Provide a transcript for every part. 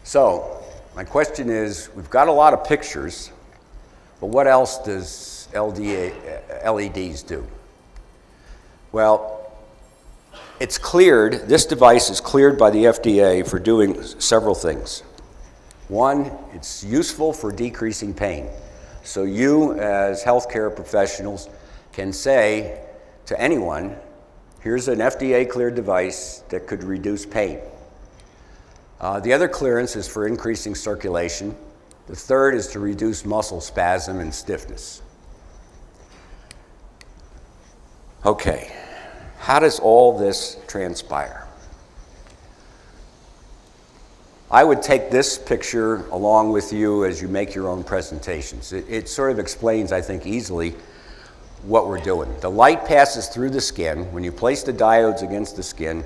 So my question is, we've got a lot of pictures, but what else does LEDs do? Well, it's cleared, this device is cleared by the FDA for doing several things. One, it's useful for decreasing pain. So you, as healthcare professionals, can say to anyone, here's an FDA-cleared device that could reduce pain. The other clearance is for increasing circulation. The third is to reduce muscle spasm and stiffness. Okay, how does all this transpire? I would take this picture along with you as you make your own presentations. It sort of explains, I think, easily what we're doing. The light passes through the skin. When you place the diodes against the skin,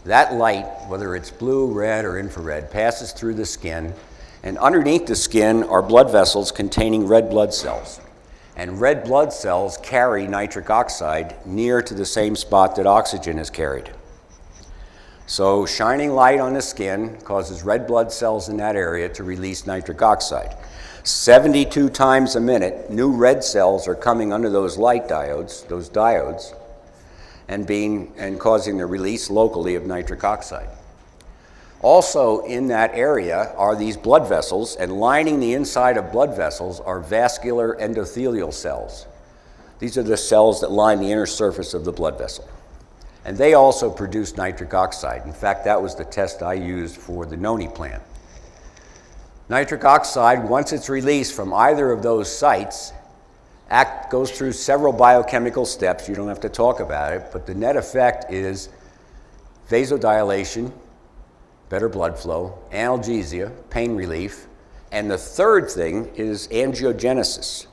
that light, whether it's blue, red, or infrared, passes through the skin, and underneath the skin are blood vessels containing red blood cells. And red blood cells carry nitric oxide near to the same spot that oxygen is carried. So shining light on the skin causes red blood cells in that area to release nitric oxide. 72 times a minute, new red cells are coming under those light diodes, and causing the release locally of nitric oxide. Also in that area are these blood vessels, and lining the inside of blood vessels are vascular endothelial cells. These are the cells that line the inner surface of the blood vessel. And they also produce nitric oxide. In fact, that was the test I used for the noni plant. Nitric oxide, once it's released from either of those sites, goes through several biochemical steps. You don't have to talk about it, but the net effect is vasodilation, better blood flow, analgesia, pain relief, and the third thing is angiogenesis.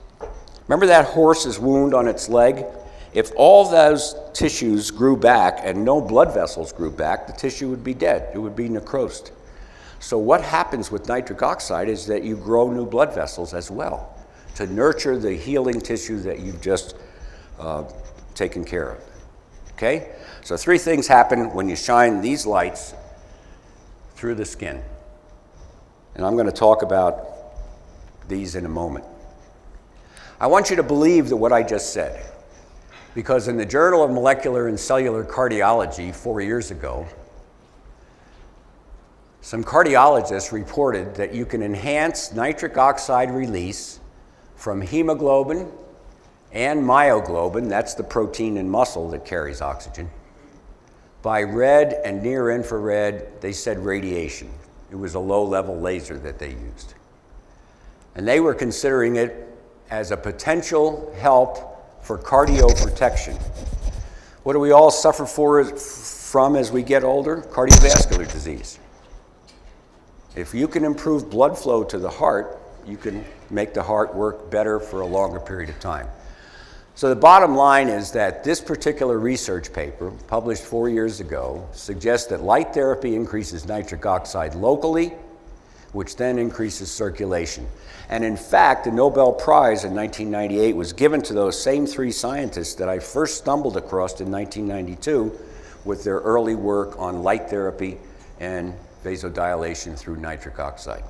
Remember that horse's wound on its leg? If all those tissues grew back and no blood vessels grew back, the tissue would be dead. It would be necrosed. So what happens with nitric oxide is that you grow new blood vessels as well to nurture the healing tissue that you've just taken care of. Okay? So three things happen when you shine these lights through the skin. And I'm going to talk about these in a moment. I want you to believe that what I just said, because in the Journal of Molecular and Cellular Cardiology 4 years ago, some cardiologists reported that you can enhance nitric oxide release from hemoglobin and myoglobin, that's the protein in muscle that carries oxygen, by red and near infrared, they said radiation. It was a low-level laser that they used. And they were considering it as a potential help for cardioprotection. What do we all suffer from as we get older? Cardiovascular disease. If you can improve blood flow to the heart, you can make the heart work better for a longer period of time. So the bottom line is that this particular research paper, published 4 years ago, suggests that light therapy increases nitric oxide locally, which then increases circulation. And in fact, the Nobel Prize in 1998 was given to those same three scientists that I first stumbled across in 1992 with their early work on light therapy and vasodilation through nitric oxide.